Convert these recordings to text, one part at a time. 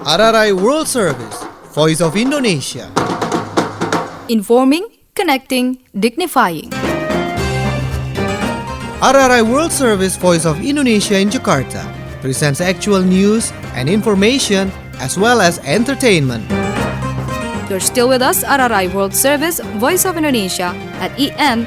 RRI World Service, Voice of Indonesia. Informing, connecting, dignifying. RRI World Service, Voice of Indonesia in Jakarta presents actual news and information as well as entertainment. You're still with us, RRI World Service, Voice of Indonesia at en.voi.co.id.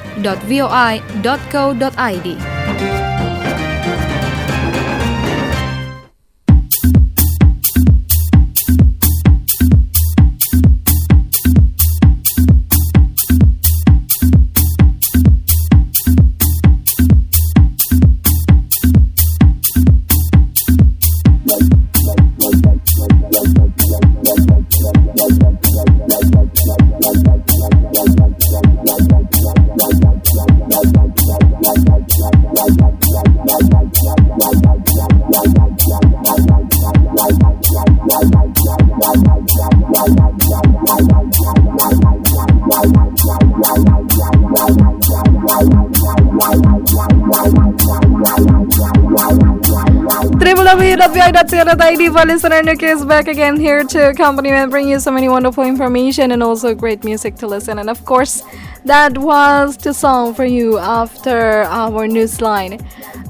www.voi.co.id for listener Nuke is back again here to accompany and bring you so many wonderful information and also great music to listen. And of course, that was the song for you after our news line.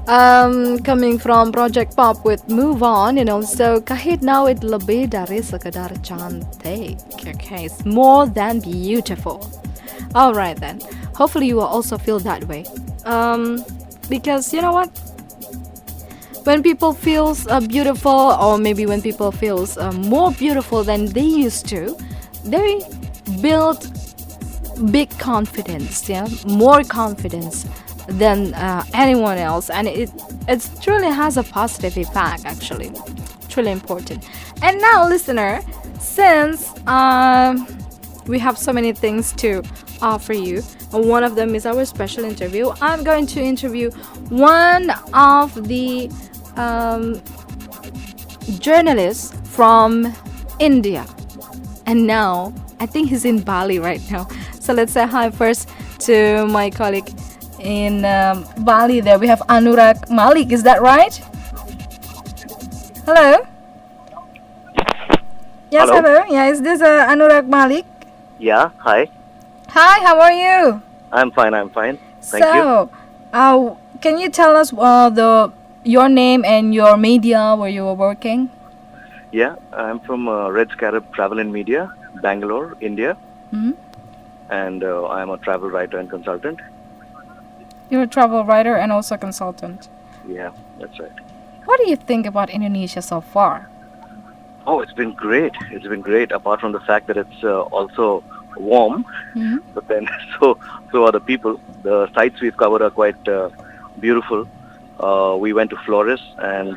Coming from Project Pop with Move On and also Kahit Now It Lebih Dari Sekedar Cantik. Okay, it's more than beautiful. Alright then, hopefully you will also feel that way. Because you know what? When people feels beautiful, or maybe when people feels more beautiful than they used to, they build big confidence, more confidence than anyone else, and it truly has a positive impact. Actually, truly important. And now, listener, since we have so many things to offer you, one of them is our special interview. I'm going to interview one of the journalist from India, and now I think he's in Bali right now. So let's say hi first to my colleague in Bali. There we have Anurag Mallick. Is that right? Hello. Yes, hello. Yeah, is this Anurag Mallick? Yeah. Hi. Hi. How are you? I'm fine. Thank you. So, can you tell us your name and your media where you were working? Yeah, I'm from Red Scarab Travel and Media, Bangalore, India. Mm-hmm. And I'm a travel writer and consultant. You're a travel writer and also consultant. Yeah, that's right. What do you think about Indonesia so far? Oh, it's been great. Apart from the fact that it's also warm, Mm-hmm. but then so are the people. The sites we've covered are quite beautiful. We went to Flores, and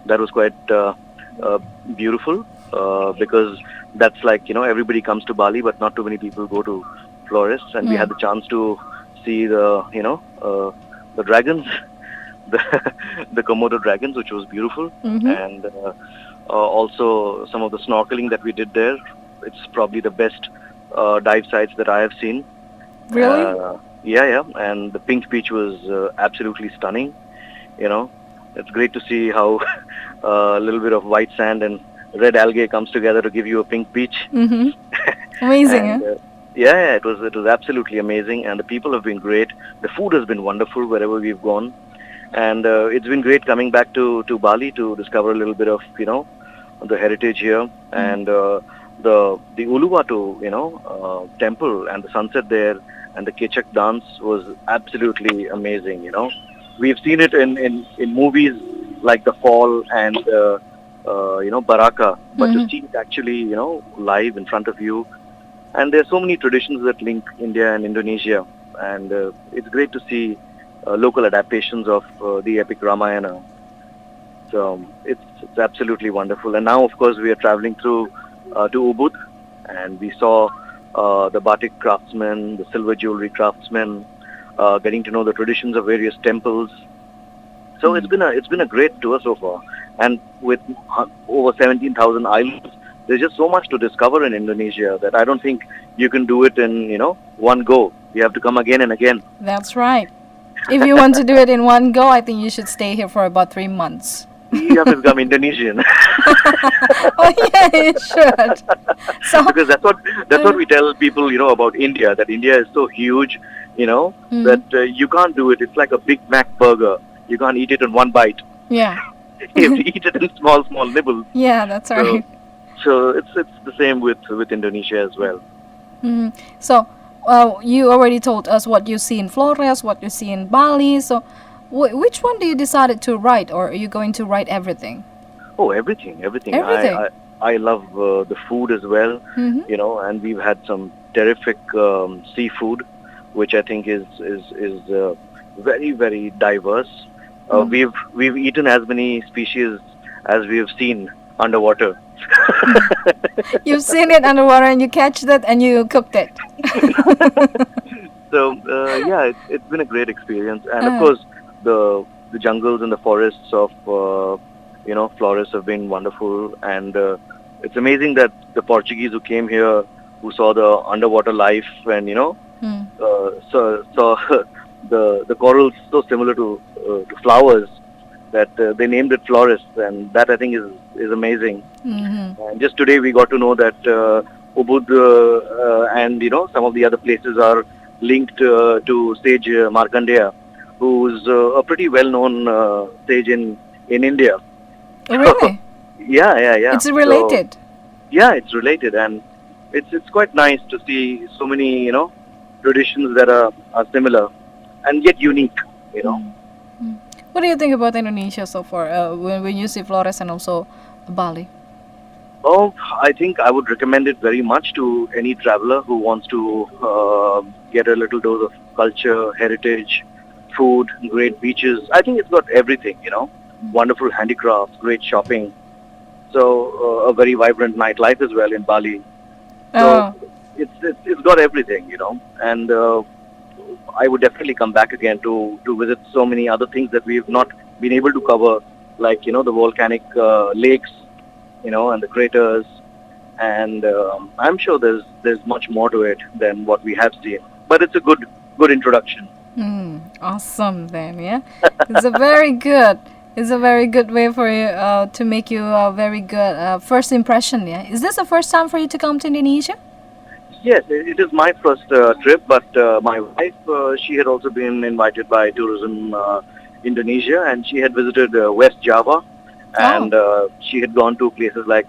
that was quite beautiful because that's like, everybody comes to Bali, but not too many people go to Flores. And we had the chance to see the dragons, the Komodo dragons, which was beautiful. Mm-hmm. And also some of the snorkeling that we did there. It's probably the best dive sites that I have seen. Really? Yeah. And the pink beach was absolutely stunning. It's great to see how a little bit of white sand and red algae comes together to give you a pink beach. Mm-hmm. Amazing, and, yeah, it was absolutely amazing, and the people have been great. The food has been wonderful wherever we've gone, and it's been great coming back to Bali to discover a little bit of the heritage here. Mm-hmm. And the Uluwatu temple and the sunset there and the Kechak dance was absolutely amazing. We've seen it in movies like The Fall and Baraka, but Mm-hmm. to see it actually live in front of you. And there's so many traditions that link India and Indonesia, and it's great to see local adaptations of the epic Ramayana. So it's absolutely wonderful. And now, of course, we are traveling through to Ubud, and we saw the batik craftsmen, the silver jewelry craftsmen, getting to know the traditions of various temples. So it's been a great tour so far, and with over 17,000 islands, there's just so much to discover in Indonesia that I don't think you can do it in one go. You have to come again and again. That's right. If you want to do it in one go, I think you should stay here for about 3 months. You have to become Indonesian. Oh yeah, you should. So. Because that's what we tell people, about India. That India is so huge, Mm, that you can't do it. It's like a Big Mac burger. You can't eat it in one bite. yeah. You have to eat it in small, small nibbles. Yeah, that's So, right. so it's the same with Indonesia as well. Mm. So, you already told us what you see in Flores, what you see in Bali. So, which one do you decided to write, or are you going to write everything? Oh, everything, everything. Everything. I love the food as well, Mm-hmm. and we've had some terrific seafood, which I think is very, very diverse. Mm. We've eaten as many species as we have seen underwater. You've seen it underwater and you catch that and you cooked it. So yeah, it's been a great experience, and of Uh, course the jungles and the forests of Flores have been wonderful, and it's amazing that the Portuguese who came here, who saw the underwater life, and mm, saw the corals so similar to flowers, that they named it Flores, and that I think is amazing. mm-hmm. And just today we got to know that Ubud and some of the other places are linked to sage Markandeya, who's a pretty well-known sage in India. Oh, really? Yeah, yeah, yeah. It's So related. yeah, it's related, and it's quite nice to see so many traditions that are similar and yet unique. Mm. Mm. What do you think about Indonesia so far? When you see Flores and also Bali. Oh, I think I would recommend it very much to any traveler who wants to get a little dose of culture, heritage, food, great beaches. I think it's got everything, wonderful handicrafts, great shopping. So a very vibrant nightlife as well in Bali. So Oh, it's got everything, and I would definitely come back again to visit so many other things that we've not been able to cover, like the volcanic lakes, and the craters, and I'm sure there's much more to it than what we have seen. But it's a good introduction. awesome then, yeah. It's a very good. It's a very good way for you to make you a very good first impression. Yeah. Is this the first time for you to come to Indonesia? Yes, it is my first trip, but my wife, she had also been invited by Tourism Indonesia, and she had visited West Java, Oh. and she had gone to places like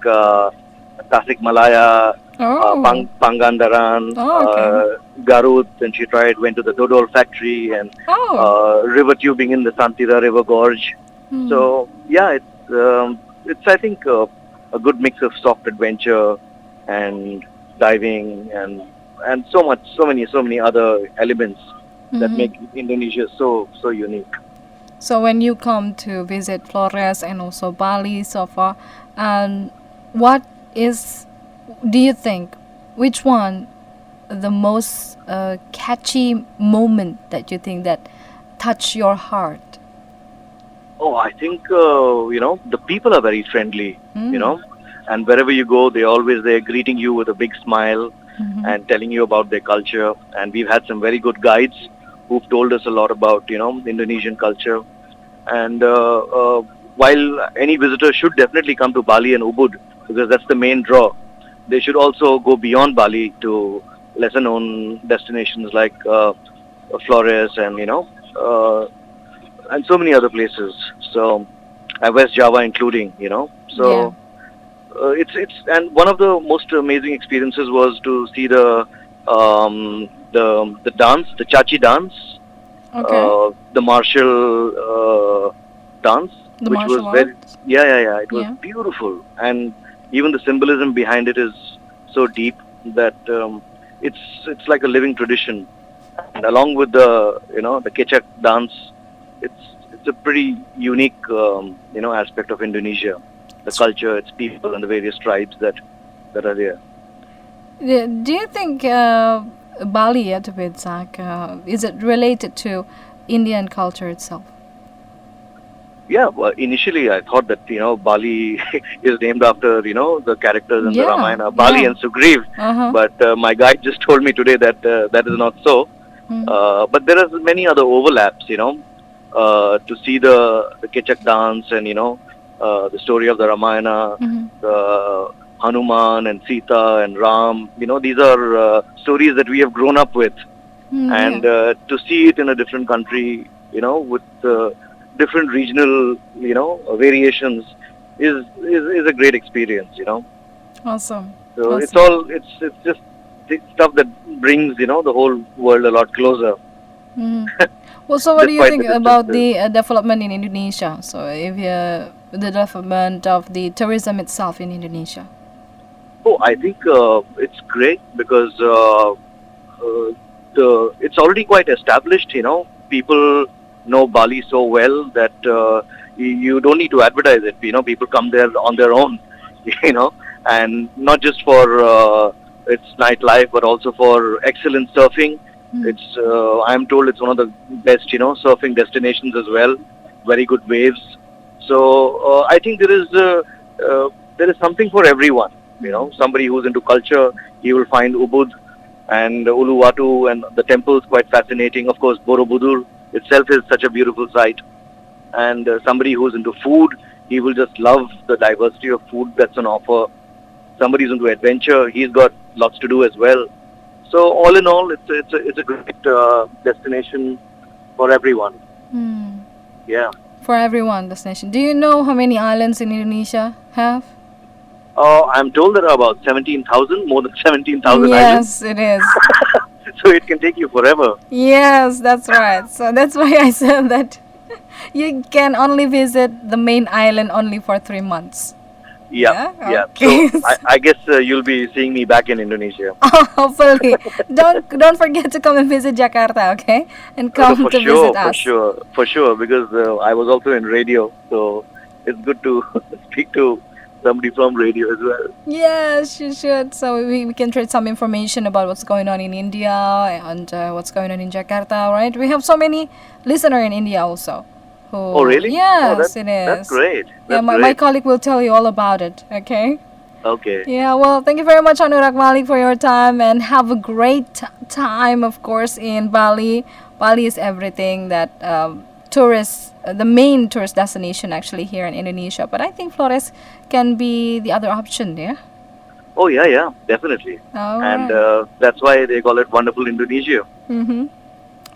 Tasik Malaya, Oh. Pangandaran, Oh. Okay. Garut, and she went to the Dodol factory and Oh. river tubing in the Santira River Gorge. Hmm. So yeah, it's I think a good mix of soft adventure and diving and so many other elements that Mhm. make Indonesia so unique. So when you come to visit Flores and also Bali so far, what is, do you think, which one the most catchy moment that you think that touch your heart? Oh, I think the people are very friendly, Mm. and wherever you go, they're always there greeting you with a big smile Mhm. and telling you about their culture. And we've had some very good guides who've told us a lot about Indonesian culture. And while any visitor should definitely come to Bali and Ubud because that's the main draw, they should also go beyond Bali to lesser known destinations like Flores uh, and so many other places. So West Java including. Yeah. So it's and one of the most amazing experiences was to see the dance, the Chachi dance, Okay. the martial dance, The which was martial very arts. yeah. It was Yeah. beautiful, and even the symbolism behind it is so deep that it's like a living tradition. And along with the Kecak dance, it's a pretty unique aspect of Indonesia, the culture, its people, and the various tribes that are there. Do you think Bali, to be exact, is it related to Indian culture itself? Yeah, well, initially I thought that Bali is named after the characters in the Yeah. Ramayana, Bali Yeah. and Sugriv, Uh huh. but my guide just told me today that that is not so. Mm. But there are many other overlaps, to see the Kecak dance and the story of the Ramayana, the Hanuman and Sita and Ram. These are stories that we have grown up with. And to see it in a different country, with different regional, variations is a great experience, Awesome. So Awesome. it's just stuff that brings, the whole world a lot closer. Well, so what do you Despite think the about the distances. development in Indonesia? So if the development of the tourism itself in Indonesia. Oh, I think it's great because it's already quite established. People know Bali so well that you don't need to advertise it. People come there on their own. And not just for its nightlife, but also for excellent surfing. It's I'm told it's one of the best, surfing destinations as well. Very good waves. So I think there is something for everyone. Somebody who's into culture, he will find Ubud and Uluwatu and the temples quite fascinating. Of course, Borobudur itself is such a beautiful sight. And somebody who's into food, he will just love the diversity of food that's on offer. Somebody who's into adventure, he's got lots to do as well. So all in all, it's a great destination for everyone. Yeah. For everyone, destination. Do you know how many islands in Indonesia have? I'm told there are about 17,000, more than 17,000 islands. Yes, it is. So it can take you forever. Yes, that's right. So that's why I said that you can only visit the main island only for 3 months. Yeah. Okay. So I guess you'll be seeing me back in Indonesia. Hopefully, don't forget to come and visit Jakarta, okay? And come For to sure, visit us. for sure. Because I was also in radio, so it's good to speak to somebody from radio as well. Yes, you should. So we can trade some information about what's going on in India and what's going on in Jakarta, right? We have so many listeners in India also. Oh, really? Yes, it is. That's great. Yeah, my colleague will tell you all about it, okay? Okay. Yeah, well, thank you very much, Anurag Mallick, for your time, and have a great time, of course, in Bali. Bali is everything that tourists, the main tourist destination actually here in Indonesia. But I think Flores can be the other option there. Oh, yeah, definitely. All And right. that's why they call it Wonderful Indonesia.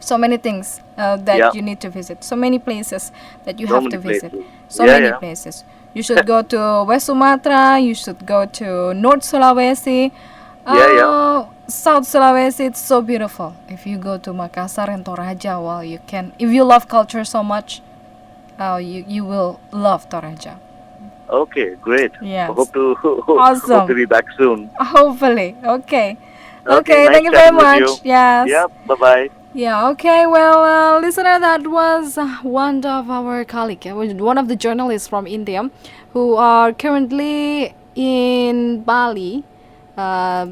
So many things that Yeah. you need to visit. So many places that you So have many to visit. places. So Yeah, many yeah. places. You should go to West Sumatra. You should go to North Sulawesi. Yeah. South Sulawesi, it's so beautiful. If you go to Makassar and Toraja, well, you can. If you love culture so much, you will love Toraja. Okay, great. Yes. Hope to Awesome. hope to be back soon. Hopefully. Okay. Okay, nice Thank you very chatting with much. you. Yes. Yeah, bye-bye. Yeah, okay, well, listener, that was one of our colleagues, one of the journalists from India who are currently in Bali.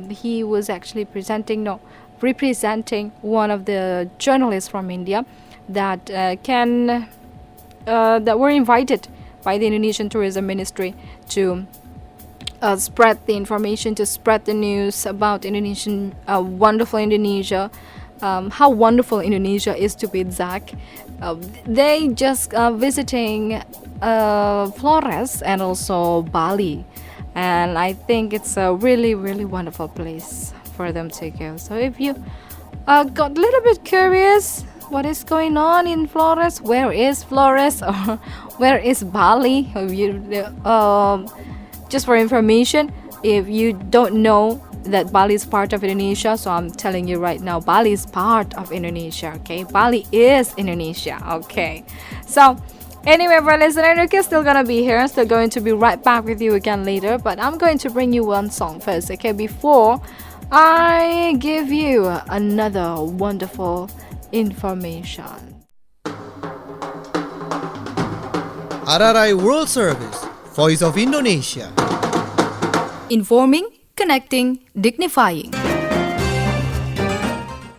He was actually representing one of the journalists from India that that were invited by the Indonesian Tourism Ministry to spread the information, to spread the news about Indonesian, wonderful Indonesia. How wonderful Indonesia is, to be exact. They just visiting Flores and also Bali, and I think it's a really, really wonderful place for them to go. So if you got a little bit curious what is going on in Flores, where is Flores, or where is Bali, if you, just for information, if you don't know that Bali is part of Indonesia, so I'm telling you right now, Bali is part of Indonesia, okay? Bali is Indonesia, okay? So, anyway, for listener, Nuke is still gonna be here, still going to be right back with you again later, but I'm going to bring you one song first, okay? Before I give you another wonderful information. RRI World Service, Voice of Indonesia. Informing, connecting, dignifying.